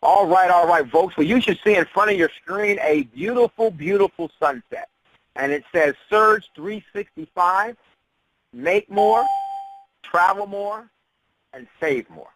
All right, folks. Well, you should see in front of your screen a beautiful, beautiful sunset. And it says Surge365, make more, travel more, and save more.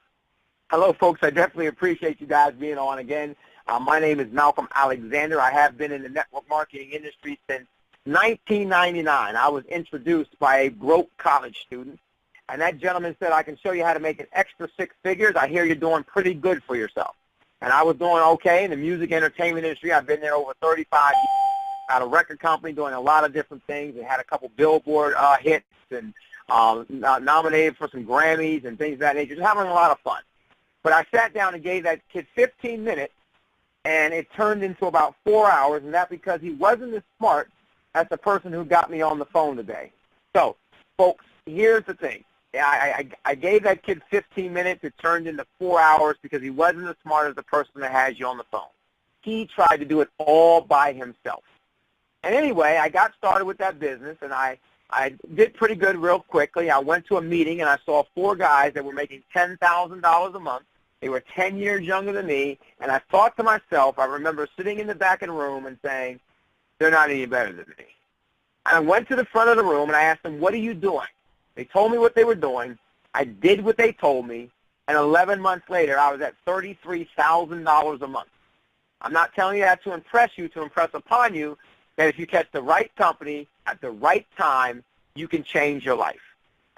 Hello, folks. I definitely appreciate you guys being on again. My name is Malcolm Alexander. I have been in the network marketing industry since 1999. I was introduced by a broke college student, and that gentleman said, I can show you how to make an extra 6 figures. I hear you're doing pretty good for yourself. And I was doing okay in the music entertainment industry. I've been there over 35 years. I had a record company doing a lot of different things and had a couple Billboard hits and nominated for some Grammys and things of that nature. Just having a lot of fun. But I sat down and gave that kid 15 minutes, and it turned into about 4 hours, and that's because he wasn't as smart as the person who got me on the phone today. So, folks, here's the thing. I gave that kid 15 minutes. It turned into 4 hours because he wasn't as smart as the person that has you on the phone. He tried to do it all by himself. And anyway, I got started with that business, and I did pretty good real quickly. I went to a meeting, and I saw 4 guys that were making $10,000 a month. They were 10 years younger than me, and I thought to myself, I remember sitting in the back of the room and saying, they're not any better than me. And I went to the front of the room, and I asked them, what are you doing? They told me what they were doing. I did what they told me, and 11 months later, I was at $33,000 a month. I'm not telling you that to impress you, to impress upon you that if you catch the right company at the right time, you can change your life.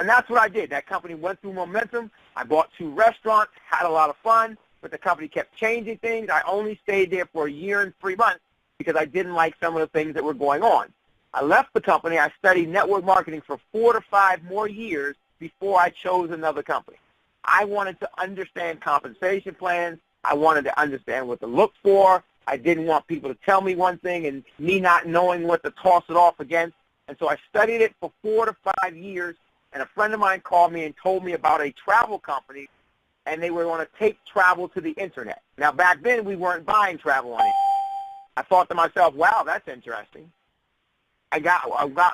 And that's what I did. That company went through momentum. I bought 2 restaurants, had a lot of fun, but the company kept changing things. I only stayed there for a year and 3 months because I didn't like some of the things that were going on. I left the company. I studied network marketing for 4 to 5 more years before I chose another company. I wanted to understand compensation plans. I wanted to understand what to look for. I didn't want people to tell me one thing and me not knowing what to toss it off against. And so I studied it for 4 to 5 years, and a friend of mine called me and told me about a travel company, and they were going to take travel to the Internet. Now, back then, we weren't buying travel on the Internet. I thought to myself, wow, that's interesting. I got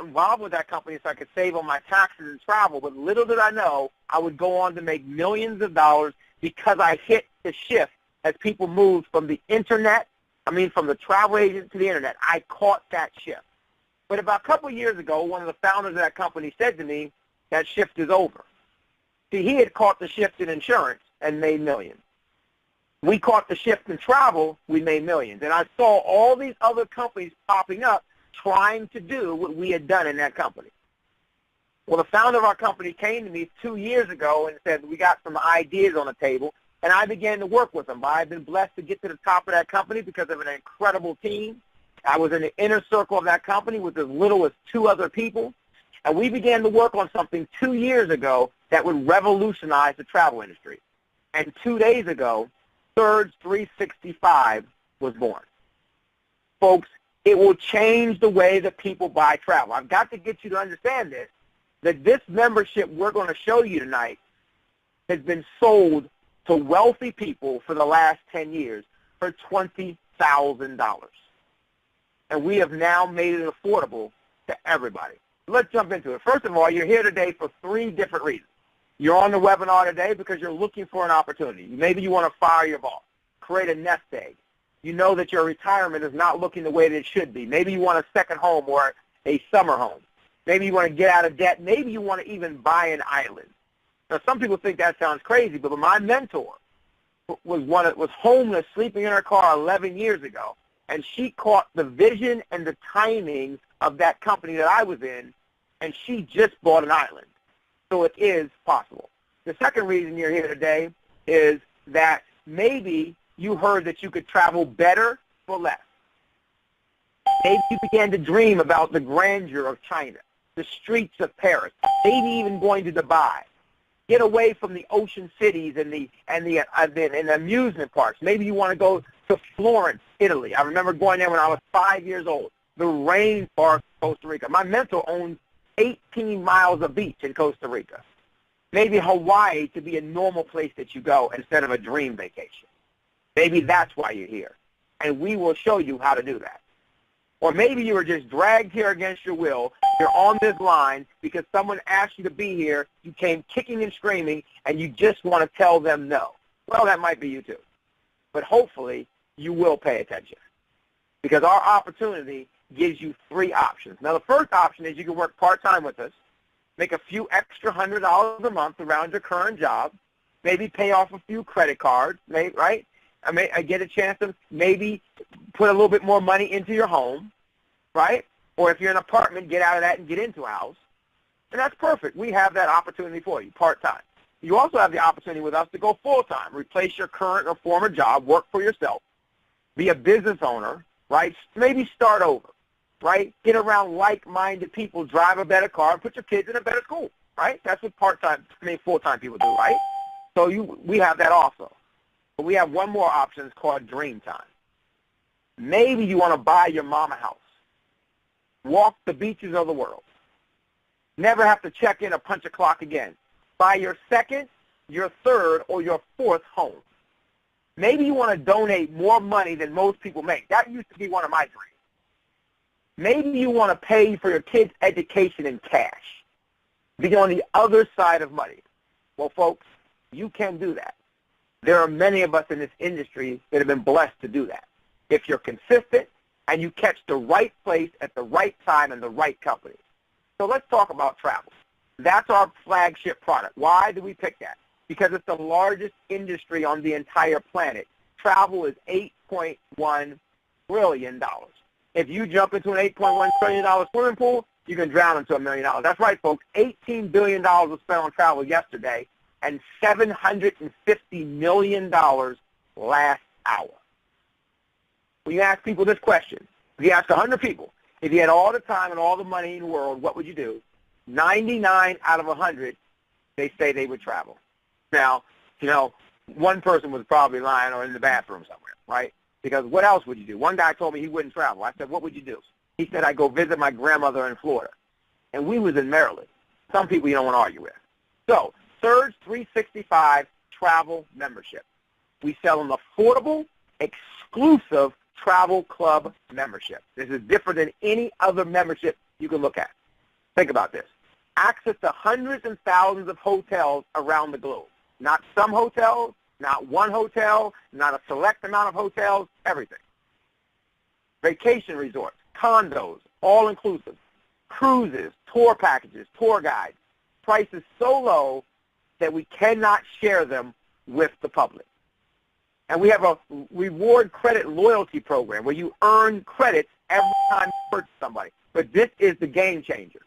involved with that company so I could save on my taxes and travel, but little did I know I would go on to make millions of dollars because I hit the shift as people moved from the Internet, from the travel agent to the Internet. I caught that shift. But about a couple of years ago, one of the founders of that company said to me, that shift is over. See, he had caught the shift in insurance and made millions. We caught the shift in travel, we made millions. And I saw all these other companies popping up trying to do what we had done in that company. Well, the founder of our company came to me 2 years ago and said, we got some ideas on the table, and I began to work with them. I've been blessed to get to the top of that company because of an incredible team. I was in the inner circle of that company with as little as 2 other people, and we began to work on something 2 years ago that would revolutionize the travel industry. And 2 days ago, Surge365 was born. Folks, it will change the way that people buy travel. I've got to get you to understand this, that this membership we're going to show you tonight has been sold to wealthy people for the last 10 years for $20,000. And we have now made it affordable to everybody. Let's jump into it. First of all, you're here today for 3 different reasons. You're on the webinar today because you're looking for an opportunity. Maybe you want to fire your boss, create a nest egg. You know that your retirement is not looking the way that it should be. Maybe you want a second home or a summer home. Maybe you want to get out of debt. Maybe you want to even buy an island. Now, some people think that sounds crazy, but my mentor was homeless, sleeping in her car 11 years ago, and she caught the vision and the timing of that company that I was in, and she just bought an island. So it is possible. The second reason you're here today is that maybe you heard that you could travel better for less. Maybe you began to dream about the grandeur of China, the streets of Paris, maybe even going to Dubai. Get away from the ocean cities and the amusement parks. Maybe you want to go to Florence, Italy. I remember going there when I was 5 years old. The rainforest of Costa Rica. My mentor owns 18 miles of beach in Costa Rica. Maybe Hawaii to be a normal place that you go instead of a dream vacation. Maybe that's why you're here. And we will show you how to do that. Or maybe you were just dragged here against your will. You're on this line because someone asked you to be here. You came kicking and screaming, and you just want to tell them no. Well, that might be you too. but hopefully you will pay attention, because our opportunity gives you 3 options. Now, the first option is you can work part-time with us, make a few extra $100 a month around your current job, maybe pay off a few credit cards, right? I get a chance to maybe put a little bit more money into your home, right? Or if you're in an apartment, get out of that and get into a house. And that's perfect. We have that opportunity for you, part-time. You also have the opportunity with us to go full-time, replace your current or former job, work for yourself, be a business owner, right? Maybe start over, right? Get around like-minded people, drive a better car, and put your kids in a better school, right? That's what full-time people do, right? So we have that also. But we have one more option. It's called Dream Time. Maybe you want to buy your mom a house, walk the beaches of the world, never have to check in or punch a clock again, buy your second, your third, or your fourth home. Maybe you want to donate more money than most people make. That used to be one of my dreams. Maybe you want to pay for your kids' education in cash, be on the other side of money. Well, folks, you can do that. There are many of us in this industry that have been blessed to do that. If you're consistent and you catch the right place at the right time and the right company. So let's talk about travel. That's our flagship product. Why do we pick that? Because it's the largest industry on the entire planet. Travel is $8.1 trillion. If you jump into an $8.1 trillion swimming pool, you can drown into $1 million. That's right, folks. $18 billion was spent on travel yesterday, and $750 million last hour. When you ask people this question, if you ask 100 people, if you had all the time and all the money in the world, what would you do? 99 out of 100, they say they would travel. Now, one person was probably lying or in the bathroom somewhere, right? Because what else would you do? One guy told me he wouldn't travel. I said, what would you do? He said, I'd go visit my grandmother in Florida. And we was in Maryland. Some people you don't want to argue with. So, Surge365 travel membership. We sell an affordable, exclusive travel club membership. This is different than any other membership you can look at. Think about this. Access to hundreds and thousands of hotels around the globe. Not some hotels, not one hotel, not a select amount of hotels, everything. Vacation resorts, condos, all-inclusive, cruises, tour packages, tour guides. Prices so low that we cannot share them with the public. And we have a reward credit loyalty program where you earn credits every time you purchase somebody. But this is the game changer.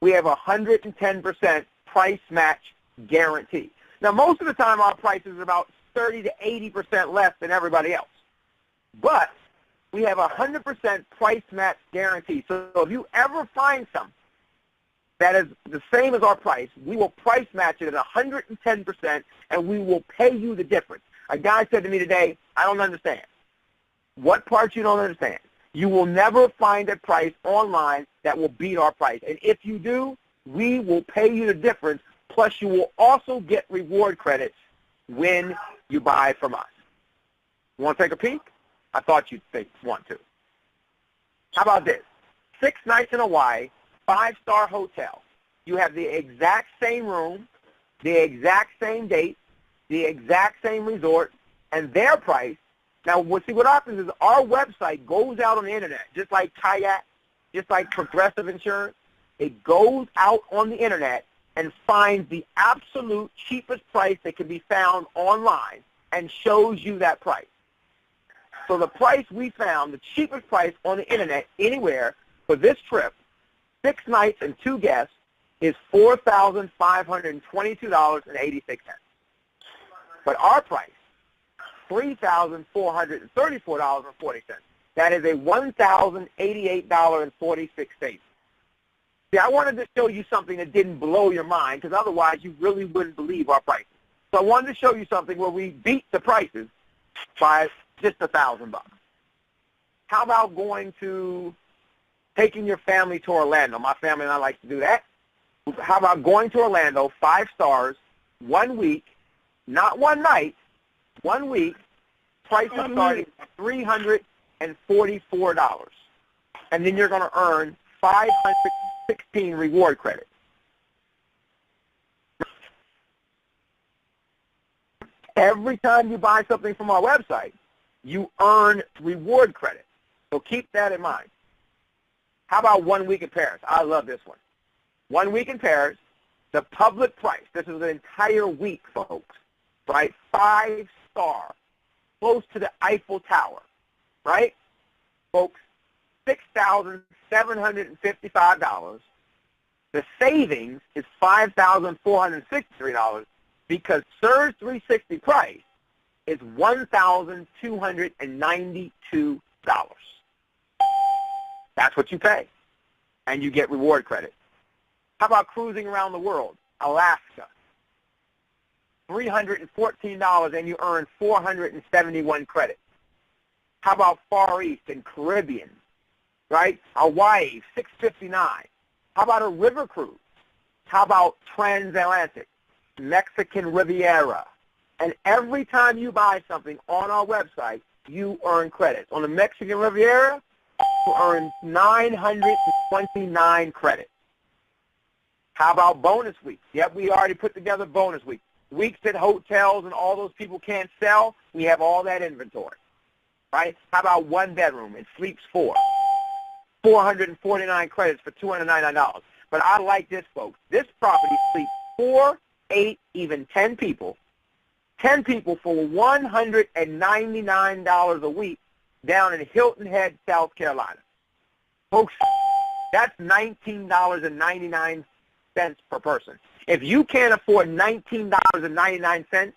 We have a 110% price match guarantee. Now, most of the time our prices are about 30 to 80% less than everybody else. But we have a 100% price match guarantee. So if you ever find something that is the same as our price, we will price match it at 110%, and we will pay you the difference. A guy said to me today, I don't understand. What part you don't understand? You will never find a price online that will beat our price. And if you do, we will pay you the difference, plus you will also get reward credits when you buy from us. You want to take a peek? I thought you'd want to. How about this? 6 nights in Hawaii, 5-star hotel. You have the exact same room, the exact same date, the exact same resort, and their price. Now, see, what happens is our website goes out on the Internet, just like Kayak, just like Progressive Insurance. It goes out on the Internet and finds the absolute cheapest price that can be found online and shows you that price. So the price we found, the cheapest price on the Internet anywhere for this trip, 6 nights and 2 guests, is $4,522.86. But our price, $3,434.40. That is a $1,088.46 savings. See, I wanted to show you something that didn't blow your mind, because otherwise you really wouldn't believe our prices. So I wanted to show you something where we beat the prices by just $1,000. How about taking your family to Orlando? My family and I like to do that. How about going to Orlando, 5 stars, 1 week, not 1 night, 1 week, prices starting at $344. And then you're going to earn 516 reward credits. every time you buy something from our website, you earn reward credit. So keep that in mind. How about 1 week in Paris? I love this one. 1 week in Paris, the public price, this is an entire week, folks, right? 5-star, close to the Eiffel Tower, right? Folks, $6,755. The savings is $5,463 because Surge360 price is $1,292. That's what you pay, and you get reward credit. How about cruising around the world? Alaska, $314, and you earn 471 credits. How about Far East and Caribbean, right? Hawaii, $659. How about a river cruise? How about transatlantic, Mexican Riviera? And every time you buy something on our website, you earn credits. On the Mexican Riviera, you earn 929 credits. How about bonus weeks? Yep, we already put together bonus weeks. Weeks that hotels and all those people can't sell, we have all that inventory, right? How about one bedroom? It sleeps 4. 449 credits for $299. But I like this, folks. This property sleeps 4, 8, even 10 people. 10 people for $199 a week down in Hilton Head, South Carolina. Folks, that's $19.99 per person. If you can't afford $19.99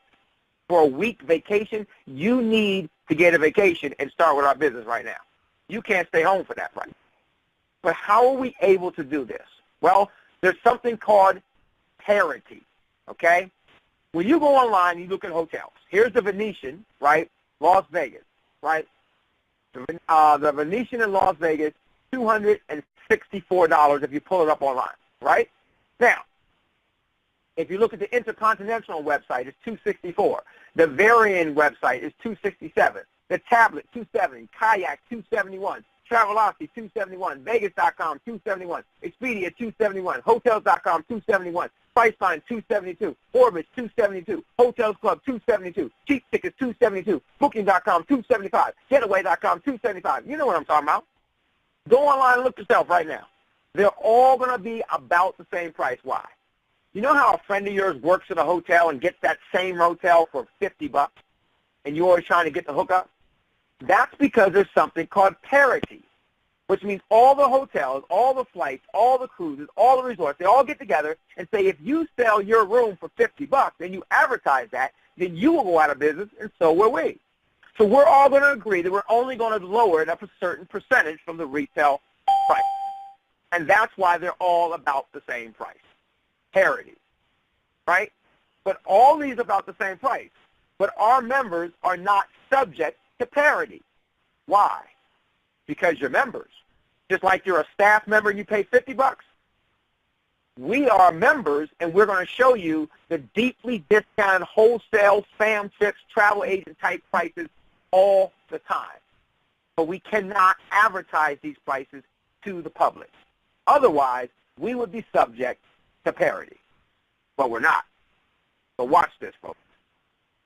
for a week vacation, you need to get a vacation and start with our business right now. You can't stay home for that price. But how are we able to do this? Well, there's something called parity, okay? When you go online, you look at hotels. Here's the Venetian, right? Las Vegas, right? The Venetian in Las Vegas, $264 if you pull it up online, right? Now, if you look at the Intercontinental website, it's $264. The Varian website is $267. The Tablet, $270. Kayak, $271. Travelocity, $271. Vegas.com, $271. Expedia, $271. Hotels.com, $271. Priceline, $272. Orbitz, $272. Hotels Club, $272. Cheap Tickets, $272. Booking.com, $275. Getaway.com, $275. You know what I'm talking about. Go online and look yourself right now. They're all going to be about the same price. Why? You know how a friend of yours works at a hotel and gets that same hotel for $50, and you're always trying to get the hookup? That's because there's something called parity, which means all the hotels, all the flights, all the cruises, all the resorts, they all get together and say, if you sell your room for $50 and you advertise that, then you will go out of business, and so will we. So we're all going to agree that we're only going to lower it up a certain percentage from the retail price. And that's why they're all about the same price. Parity, right? But all these are about the same price. But our members are not subject to parity. Why? Because you're members. Just like you're a staff member and you pay $50. We are members, and we're going to show you the deeply discounted wholesale spam trips, travel agent type prices all the time. But we cannot advertise these prices to the public. Otherwise, we would be subject to parity. But we're not. So watch this, folks.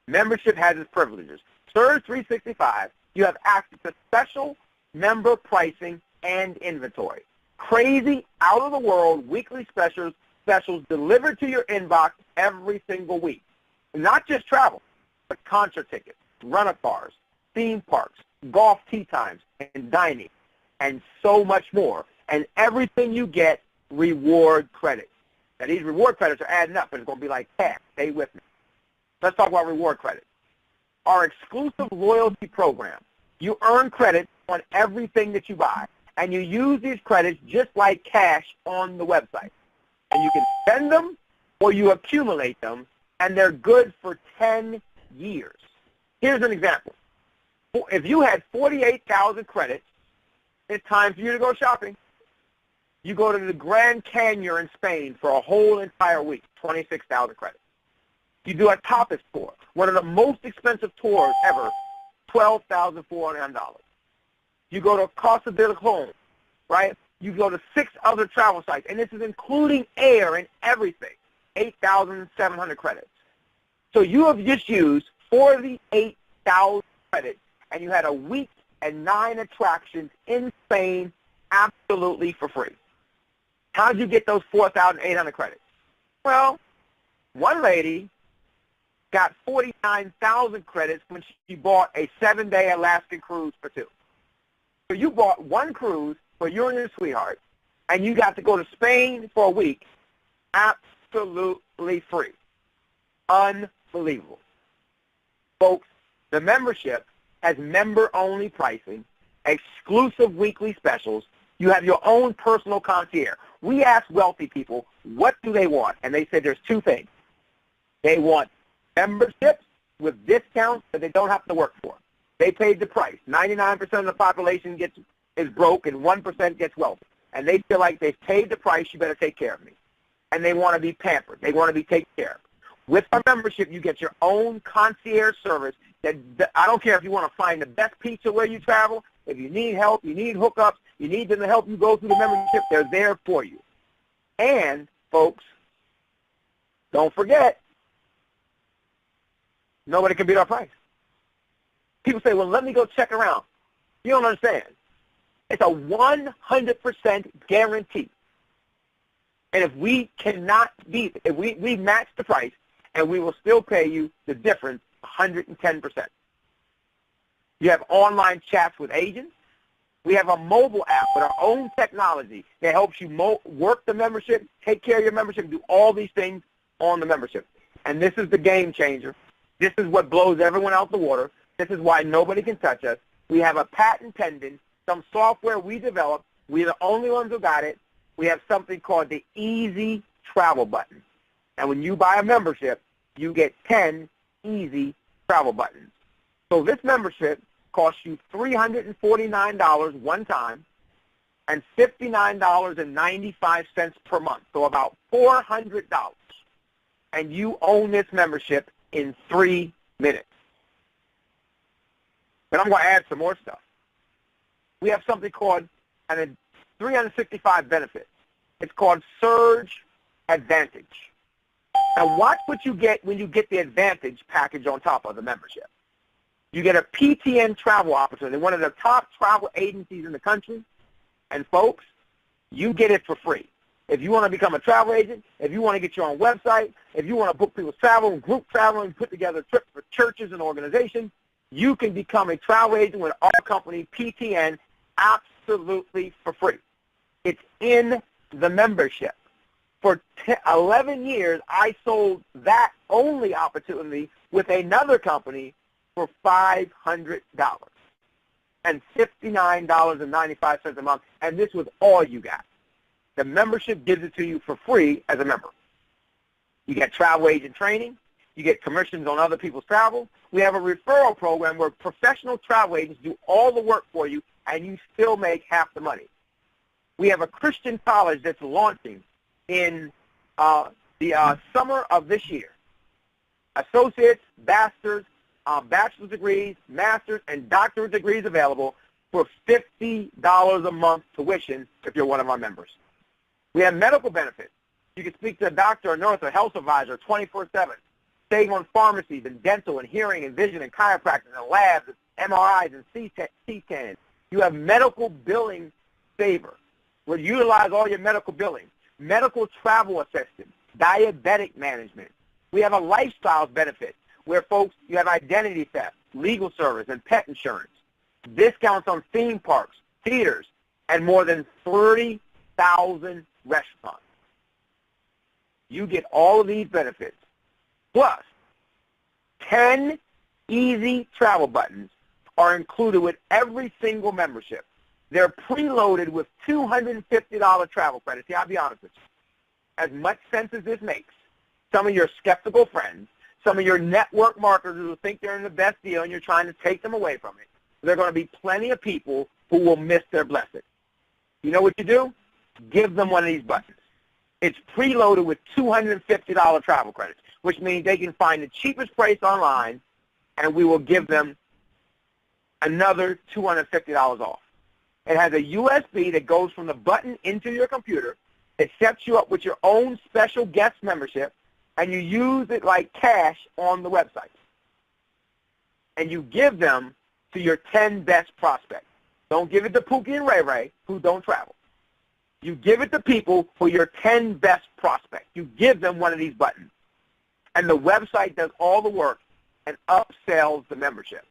Membership has its privileges. Surge365, you have access to special member pricing and inventory. Crazy, out-of-the-world weekly specials delivered to your inbox every single week. Not just travel, but concert tickets, rent-a-cars, theme parks, golf tee times, and dining, and so much more. And everything you get, reward credit. Now, these reward credits are adding up, and it's going to be like cash. Stay with me. Let's talk about reward credit. Our exclusive loyalty program. You earn credit on everything that you buy, and you use these credits just like cash on the website. And you can spend them or you accumulate them, and they're good for 10 years. Here's an example. If you had 48,000 credits, it's time for you to go shopping. You go to the Grand Canyon in Spain for a whole entire week, 26,000 credits. You do a Tapas tour, one of the most expensive tours ever, $12,400. You go to Costa del Sol, right? You go to 6 other travel sites, and this is including air and everything, 8,700 credits. So you have just used 48,000 credits, and you had a week and 9 attractions in Spain absolutely for free. How did you get those 4,800 credits? Well, one lady got 49,000 credits when she bought a 7-day Alaskan cruise for 2. So you bought one cruise for you and your sweetheart, and you got to go to Spain for a week absolutely free. Unbelievable. Folks, the membership has member-only pricing, exclusive weekly specials. You have your own personal concierge. We ask wealthy people, what do they want? And they said there's 2 things. They want memberships with discounts that they don't have to work for. They paid the price. 99% of the population is broke and 1% gets wealthy. And they feel like they've paid the price, you better take care of me. And they want to be pampered. They want to be taken care of. With our membership, you get your own concierge service. That I don't care if you want to find the best pizza where you travel. If you need help, you need hookups, you need them to help you go through the membership, they're there for you. And, folks, don't forget, nobody can beat our price. People say, well, let me go check around. You don't understand. It's a 100% guarantee. And if we cannot beat it, if we match the price, and we will still pay you the difference 110%. You have online chats with agents. We have a mobile app with our own technology that helps you work the membership, take care of your membership, do all these things on the membership. And this is the game changer. This is what blows everyone out the water. This is why nobody can touch us. We have a patent pending, some software we developed. We're the only ones who got it. We have something called the Easy Travel button. And when you buy a membership, you get 10 Easy Travel buttons. So this membership costs you $349 one time and $59.95 per month, so about $400. And you own this membership in 3 minutes. But I'm going to add some more stuff. We have something called 365 benefits. It's called Surge Advantage. Now watch what you get when you get the Advantage package on top of the membership. You get a PTN travel opportunity, one of the top travel agencies in the country. And folks, you get it for free. If you want to become a travel agent, if you want to get your own website, if you want to book people's travel, group travel, and put together trips for churches and organizations, you can become a travel agent with our company, PTN, absolutely for free. It's in the membership. For 11 years, I sold that only opportunity with another company for $500 and $59.95 a month, and this was all you got. The membership gives it to you for free as a member. You get travel agent training. You get commissions on other people's travel. We have a referral program where professional travel agents do all the work for you, and you still make half the money. We have a Christian college that's launching in the summer of this year. Associates, bachelor's degrees, master's, and doctorate degrees available for $50 a month tuition if you're one of our members. We have medical benefits. You can speak to a doctor, a nurse, or health advisor 24/7. Save on pharmacies and dental and hearing and vision and chiropractic and labs and MRIs and CTANs. You have medical billing saver. We'll utilize all your medical billing. Medical travel assistance, diabetic management. We have a lifestyle benefit where, folks, you have identity theft, legal service, and pet insurance. Discounts on theme parks, theaters, and more than 30,000 restaurants. You get all of these benefits, plus 10 easy travel buttons are included with every single membership. They're preloaded with $250 travel credits. Yeah, I'll be honest with you. As much sense as this makes, some of your skeptical friends, some of your network marketers who think they're in the best deal and you're trying to take them away from it, there are going to be plenty of people who will miss their blessing. You know what you do? Give them one of these buttons. It's preloaded with $250 travel credits, which means they can find the cheapest price online, and we will give them another $250 off. It has a USB that goes from the button into your computer. It sets you up with your own special guest membership, and you use it like cash on the website. and you give them to your 10 best prospects. Don't give it to Pookie and Ray Ray, who don't travel. You give it to people who are your 10 best prospects. You give them one of these buttons. And the website does all the work and upsells the membership.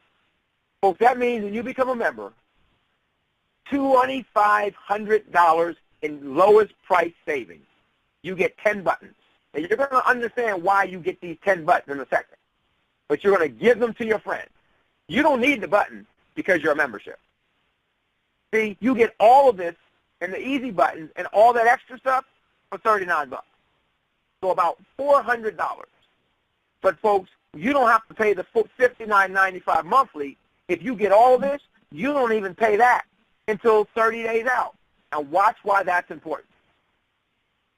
Folks, that means when you become a member, $2,500 in lowest price savings. You get 10 buttons. And you're going to understand why you get these 10 buttons in a second. But you're going to give them to your friends. You don't need the button because you're a membership. See, you get all of this and the easy buttons and all that extra stuff for $39. So about $400. But folks, you don't have to pay the $59.95 monthly. If you get all of this, you don't even pay that until 30 days out. And watch why that's important.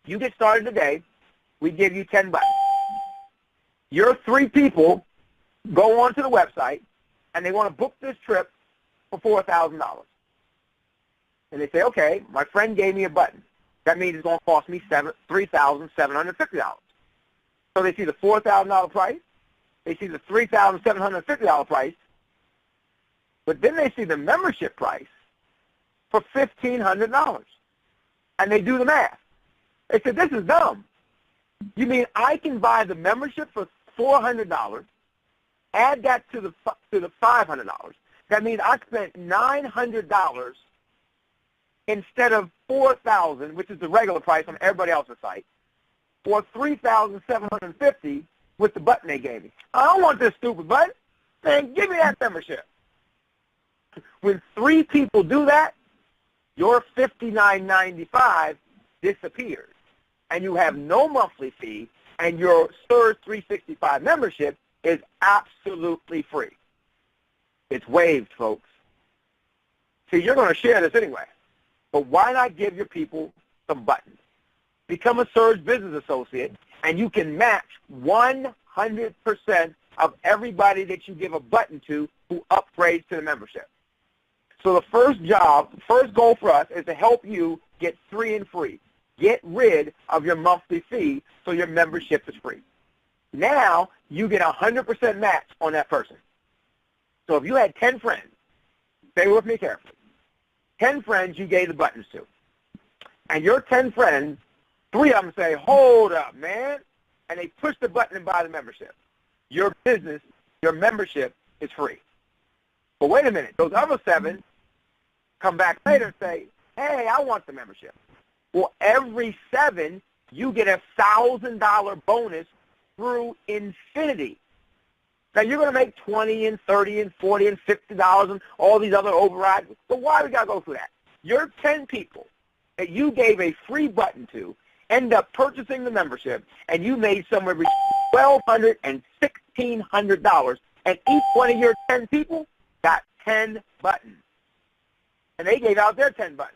You get started today, we give you 10 buttons. Your 3 people go onto the website and they want to book this trip for $4,000. And they say, okay, my friend gave me a button. That means it's going to cost me $3,750. So they see the $4,000 price. They see the $3,750 price. But then they see the membership price for $1,500. And they do the math. They said, this is dumb. You mean I can buy the membership for $400, add that to the $500. That means I spent $900 instead of $4,000, which is the regular price on everybody else's site, or $3,750 with the button they gave me. I don't want this stupid button. Man, give me that membership. When 3 people do that, your $59.95 disappears, and you have no monthly fee, and your Surge365 membership is absolutely free. It's waived, folks. See, you're going to share this anyway, but why not give your people some buttons? Become a Surge Business Associate, and you can match 100% of everybody that you give a button to who upgrades to the membership. So the first goal for us is to help you get 3 and free. Get rid of your monthly fee so your membership is free. Now you get 100% match on that person. So if you had 10 friends, stay with me carefully, 10 friends you gave the buttons to, and your 10 friends, 3 of them say, hold up, man, and they push the button and buy the membership. Your business, your membership is free. But wait a minute, those other 7 come back later and say, hey, I want the membership. Well, every 7, you get a $1,000 bonus through infinity. Now, you're going to make $20 and $30 and $40 and $50 and all these other overrides. So why do we got to go through that? Your 10 people that you gave a free button to end up purchasing the membership, and you made somewhere between $1,200 and $1,600, and each one of your 10 people got 10 buttons. And they gave out their 10 buttons.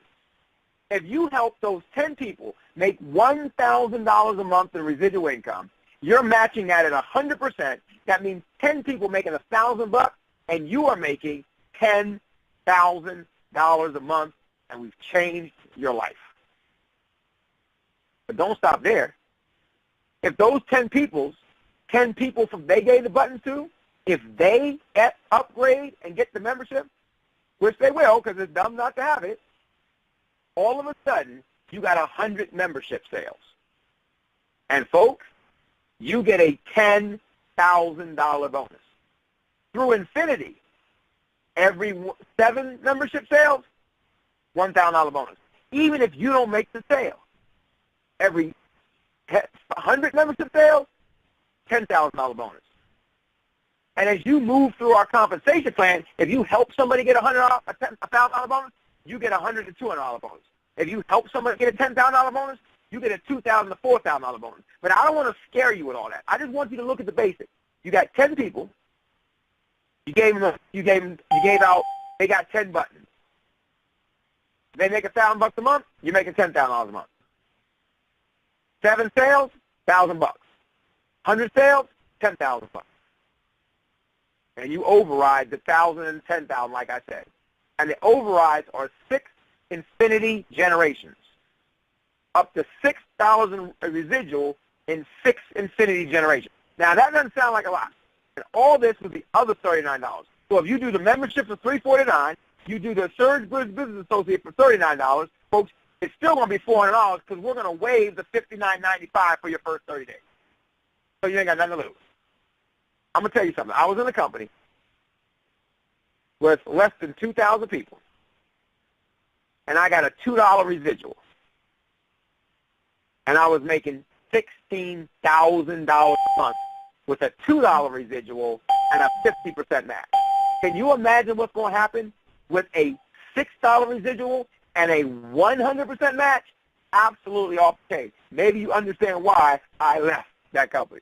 If you help those 10 people make $1,000 a month in residual income, you're matching that at 100%. That means 10 people making $1,000, and you are making $10,000 a month, and we've changed your life. But don't stop there. If those 10 people from they gave the buttons to, if they upgrade and get the membership, which they will because it's dumb not to have it, all of a sudden you got 100 membership sales. And folks, you get a $10,000 bonus. Through infinity, every 7 membership sales, $1,000 bonus. Even if you don't make the sale, every 100 membership sales, $10,000 bonus. And as you move through our compensation plan, if you help somebody get a $1,000 bonus, you get a $100 to $200 bonus. If you help somebody get a $10,000 bonus, you get a $2,000 to $4,000 bonus. But I don't want to scare you with all that. I just want you to look at the basics. You got 10 people. You gave out. They got 10 buttons. They make $1,000 a month. You're making $10,000 a month. 7 sales, $1,000. 100 sales, $10,000. And you override the 1,000 and 10,000, like I said. And the overrides are 6 infinity generations, up to $6,000 residual in 6 infinity generations. Now, that doesn't sound like a lot. And all this was the other $39. So if you do the membership for $349, you do the Surge Business Associate for $39, folks, it's still going to be $400 because we're going to waive the $59.95 for your first 30 days. So you ain't got nothing to lose. I'm going to tell you something. I was in a company with less than 2,000 people, and I got a $2 residual. And I was making $16,000 a month with a $2 residual and a 50% match. Can you imagine what's going to happen with a $6 residual and a 100% match? Absolutely off the case. Maybe you understand why I left that company.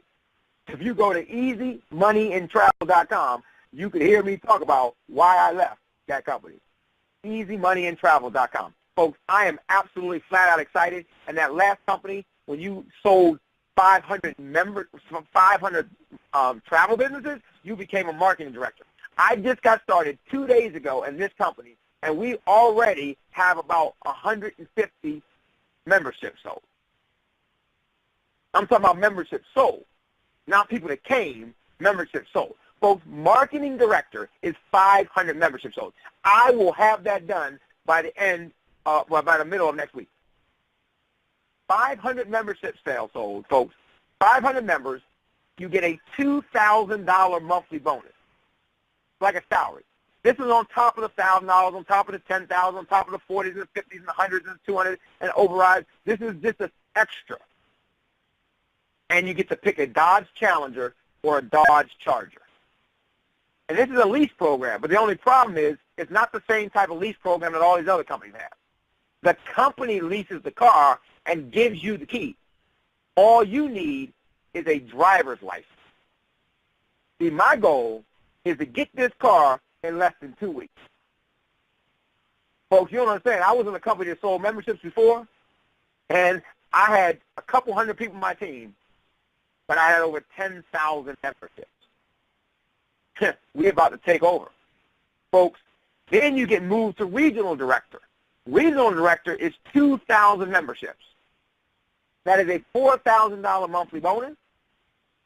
If you go to easymoneyandtravel.com, you can hear me talk about why I left that company. easymoneyandtravel.com. Folks, I am absolutely flat out excited. And that last company, when you sold 500 travel businesses, you became a marketing director. I just got started 2 days ago in this company, and we already have about 150 memberships sold. I'm talking about memberships sold, not people that came, memberships sold. Folks, marketing director is 500 memberships sold. I will have that done by the end, by the middle of next week. 500 membership sales sold, folks. 500 members, you get a $2,000 monthly bonus, like a salary. This is on top of the $1,000, on top of the $10,000, on top of the 40s and the 50s and the 100s and the 200s and overrides. This is just an extra. And you get to pick a Dodge Challenger or a Dodge Charger. And this is a lease program, but the only problem is it's not the same type of lease program that all these other companies have. The company leases the car and gives you the key. All you need is a driver's license. See, my goal is to get this car in less than 2 weeks. Folks, you don't understand. I was in a company that sold memberships before, and I had a couple hundred people on my team, but I had over 10,000 memberships. We're about to take over. Folks, then you get moved to regional director. Regional director is 2,000 memberships. That is a $4,000 monthly bonus,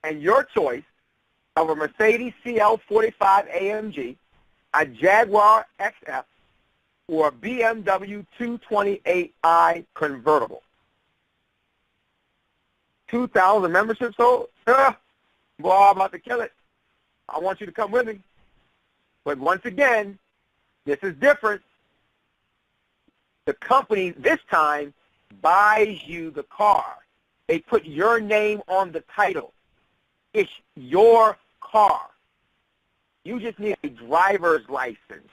and your choice of a Mercedes CL45 AMG, a Jaguar XF, or a BMW 228i convertible. 2,000 memberships sold? Boy, I'm about to kill it. I want you to come with me. But once again, this is different. The company this time buys you the car. They put your name on the title. It's your car. You just need a driver's license.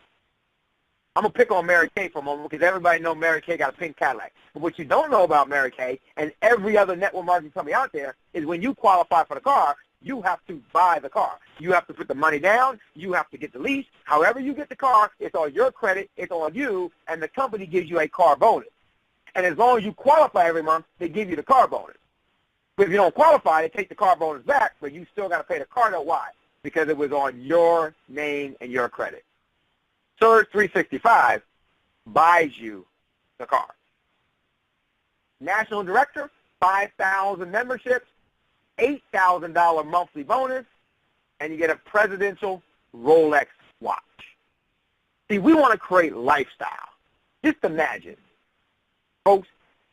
I'm going to pick on Mary Kay for a moment because everybody knows Mary Kay got a pink Cadillac. But what you don't know about Mary Kay and every other network marketing company out there is when you qualify for the car, you have to buy the car. You have to put the money down. You have to get the lease. However you get the car, it's on your credit. It's on you, and the company gives you a car bonus. And as long as you qualify every month, they give you the car bonus. But if you don't qualify, they take the car bonus back, but you still got to pay the car note. Why? Because it was on your name and your credit. Surge365 buys you the car. National Director, 5,000 memberships, $8,000 monthly bonus, and you get a presidential Rolex watch. See, we want to create lifestyle. Just imagine, folks,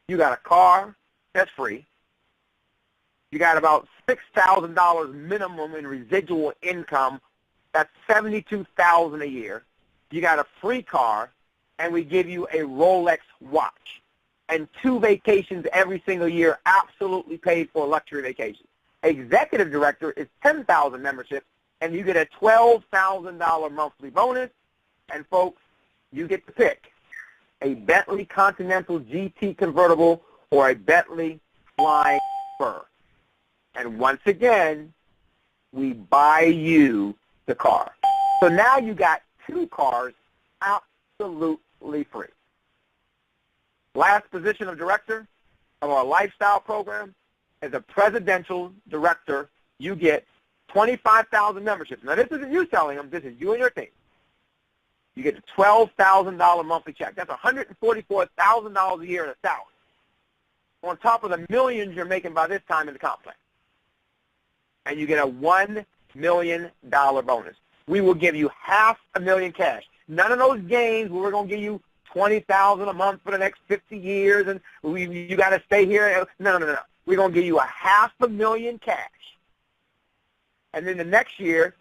you got a car that's free. You got about $6,000 minimum in residual income. That's $72,000 a year. You got a free car, and we give you a Rolex watch. And 2 vacations every single year, absolutely paid for luxury vacations. Executive Director is 10,000 memberships, and you get a $12,000 monthly bonus. And, folks, you get to pick a Bentley Continental GT convertible or a Bentley Flying Spur. And once again, we buy you the car. So now you got 2 cars absolutely free. Last position of director of our lifestyle program as a presidential director, you get 25,000 memberships. Now, this isn't you selling them. This is you and your team. You get a $12,000 monthly check. That's $144,000 a year in a salary, on top of the millions you're making by this time in the comp plan. And you get a $1 $500,000 bonus. We will give you $500,000 cash. None of those games where we're going to give you $20,000 a month for the next 50 years and you got to stay here. No. We're going to give you $500,000 cash. And then the next year,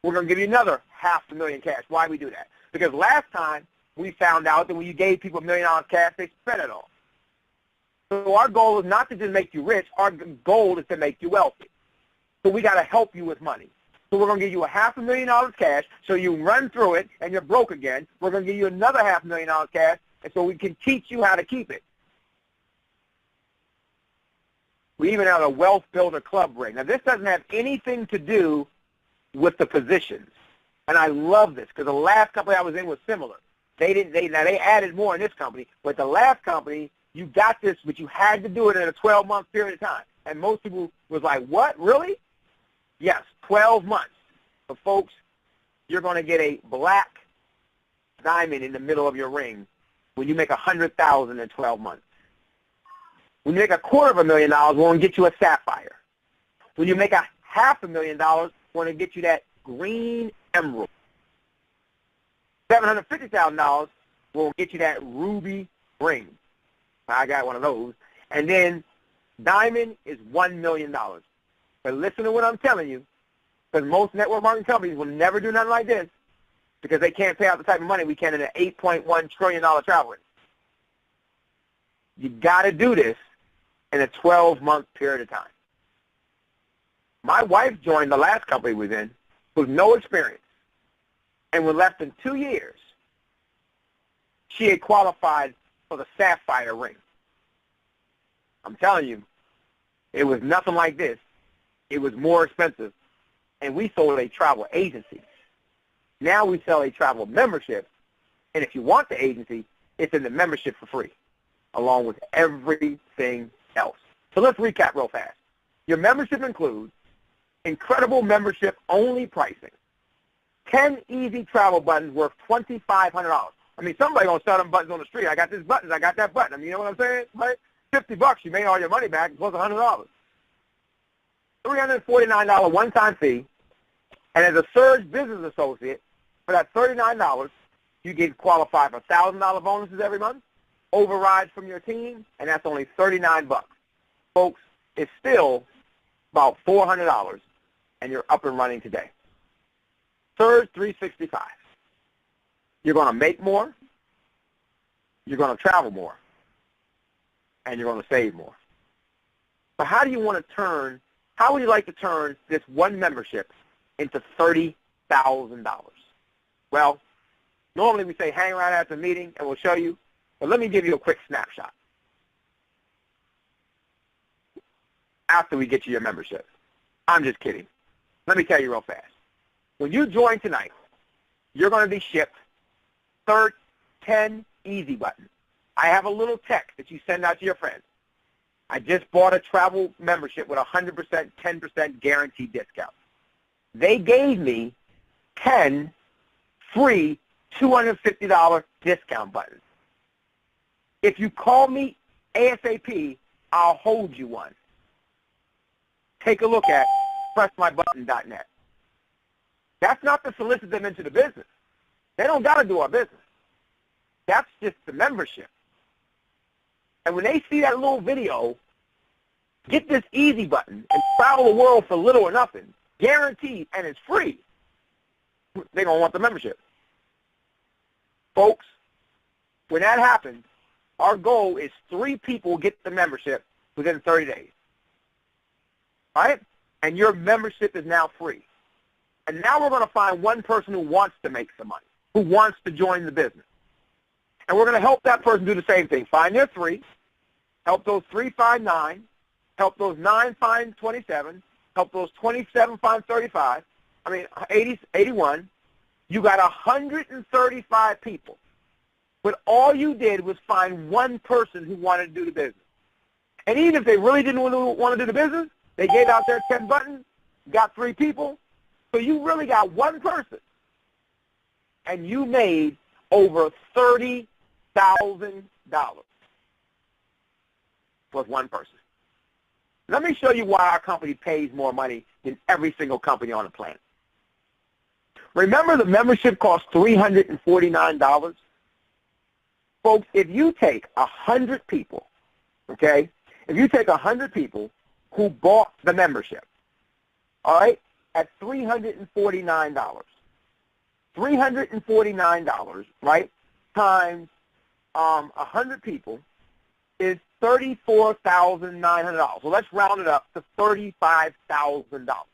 we're going to give you another $500,000 cash. Why we do that? Because last time we found out that when you gave people $1 million cash, they spent it all. So our goal is not to just make you rich. Our goal is to make you wealthy. So we got to help you with money. So we're going to give you $500,000 cash so you run through it and you're broke again. We're going to give you another $500,000 cash and so we can teach you how to keep it. We even have a Wealth Builder Club ring. Now, this doesn't have anything to do with the positions. And I love this because the last company I was in was similar. Now they added more in this company, but the last company, you got this, but you had to do it in a 12-month period of time. And most people was like, what, really? Yes, 12 months. But folks, you're going to get a black diamond in the middle of your ring when you make $100,000 in 12 months. When you make $250,000, we're going to get you a sapphire. When you make $500,000, we're going to get you that green emerald. $750,000 will get you that ruby ring. I got one of those. And then diamond is $1 million. But listen to what I'm telling you, because most network marketing companies will never do nothing like this because they can't pay out the type of money we can in an $8.1 trillion travel industry. You got to do this in a 12-month period of time. My wife joined the last company we was in with no experience. And with less than 2 years, she had qualified for the sapphire ring. I'm telling you, it was nothing like this. It was more expensive. And we sold a travel agency. Now we sell a travel membership. And if you want the agency, it's in the membership for free, along with everything else. So let's recap real fast. Your membership includes incredible membership-only pricing, 10 easy travel buttons worth $2,500. I mean, somebody going to sell them buttons on the street. I got this button. I got that button. I mean, you know what I'm saying? Right? $50, you made all your money back, plus $100. $349 one-time fee. And as a Surge business associate, for that $39, you get qualified for $1,000 bonuses every month, overrides from your team, and that's only $39. Folks, it's still about $400, and you're up and running today. Surge365. You're going to make more, you're going to travel more, and you're going to save more. But how do you want to turn, how would you like to turn this one membership into $30,000? Well, normally we say hang around after the meeting and we'll show you, but let me give you a quick snapshot after we get you your membership. I'm just kidding. Let me tell you real fast. When you join tonight, you're going to be shipped 10 easy buttons. I have a little text that you send out to your friends. I just bought a travel membership with 100%, 10% guaranteed discount. They gave me 10 free $250 discount buttons. If you call me ASAP, I'll hold you one. Take a look at pressmybutton.net. That's not to solicit them into the business. They don't got to do our business. That's just the membership. And when they see that little video, get this easy button and travel the world for little or nothing, guaranteed, and it's free, they're going to want the membership. Folks, when that happens, our goal is 3 people get the membership within 30 days. All right? And your membership is now free. And now we're going to find one person who wants to make some money, who wants to join the business. And we're going to help that person do the same thing. Find their 3, help those 3 find 9, help those 9 find 27, help those 27 find 35, 81. You got 135 people. But all you did was find one person who wanted to do the business. And even if they really didn't want to do the business, they gave out their 10 buttons, got 3 people. So you really got one person. And you made over $30,000 with one person. Let me show you why our company pays more money than every single company on the planet. Remember, the membership costs $349? Folks, if you take 100 people, okay, if you take 100 people who bought the membership, all right, at $349, $349, right, times 100 people is $34,900. So let's round it up to $35,000.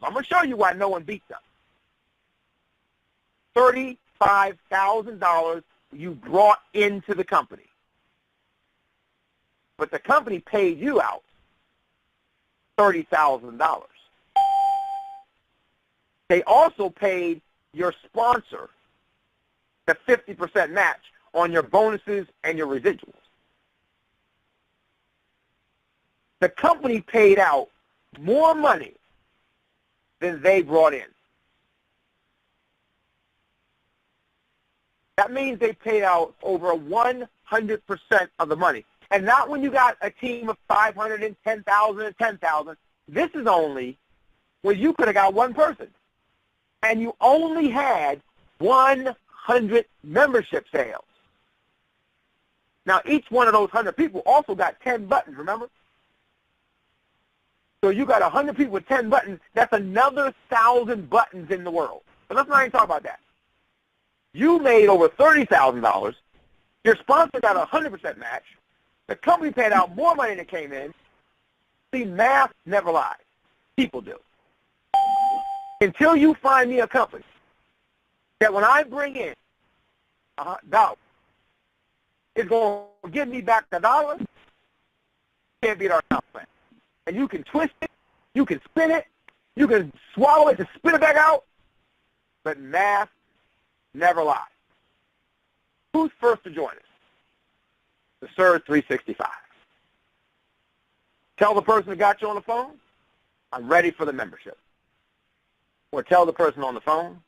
I'm going to show you why no one beats them. $35,000 you brought into the company. But the company paid you out $30,000. They also paid your sponsor the 50% match on your bonuses and your residuals. The company paid out more money than they brought in. That means they paid out over 100% of the money. And not when you got a team of 500 and 10,000 and 10,000. This is only when you could have got one person. And you only had 100 membership sales. Now, each one of those 100 people also got 10 buttons, remember? So you got 100 people with 10 buttons. That's another 1,000 buttons in the world. But let's not even talk about that. You made over $30,000. Your sponsor got a 100% match. The company paid out more money than came in. See, math never lies. People do. Until you find me a company that when I bring in $1, it's going to give me back the $1, can't beat our account plan. And you can twist it, you can spin it, you can swallow it to spit it back out, but math never lies. Who's first to join us? The Surge365. Tell the person who got you on the phone, I'm ready for the membership. Or tell the person on the phone,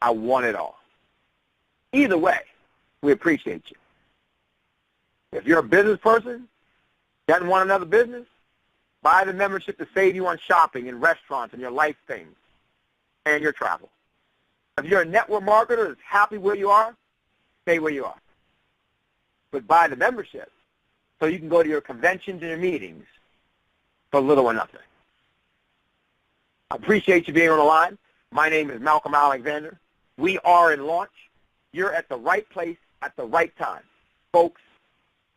I want it all. Either way, we appreciate you. If you're a business person, doesn't want another business, buy the membership to save you on shopping and restaurants and your life things and your travel. If you're a network marketer that's happy where you are, stay where you are. But buy the membership so you can go to your conventions and your meetings for little or nothing. I appreciate you being on the line. My name is Malcolm Alexander. We are in launch. You're at the right place at the right time. Folks,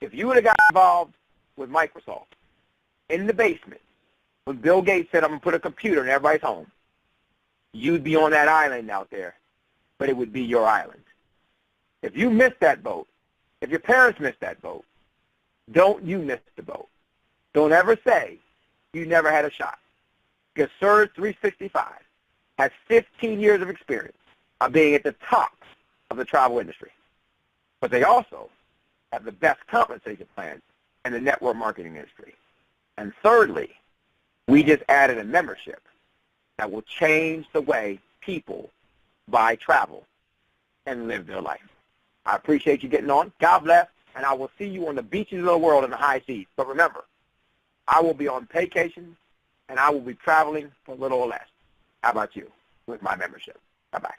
if you would have got involved with Microsoft in the basement when Bill Gates said, I'm going to put a computer in everybody's home, you'd be on that island out there, but it would be your island. If you missed that boat, if your parents missed that boat, don't you miss the boat. Don't ever say you never had a shot. Because Surge365 has 15 years of experience of being at the top of the travel industry. But they also have the best compensation plan in the network marketing industry. And thirdly, we just added a membership that will change the way people buy travel and live their life. I appreciate you getting on. God bless, and I will see you on the beaches of the world in the high seas. But remember, I will be on vacation, and I will be traveling for little or less. How about you with my membership? Bye-bye.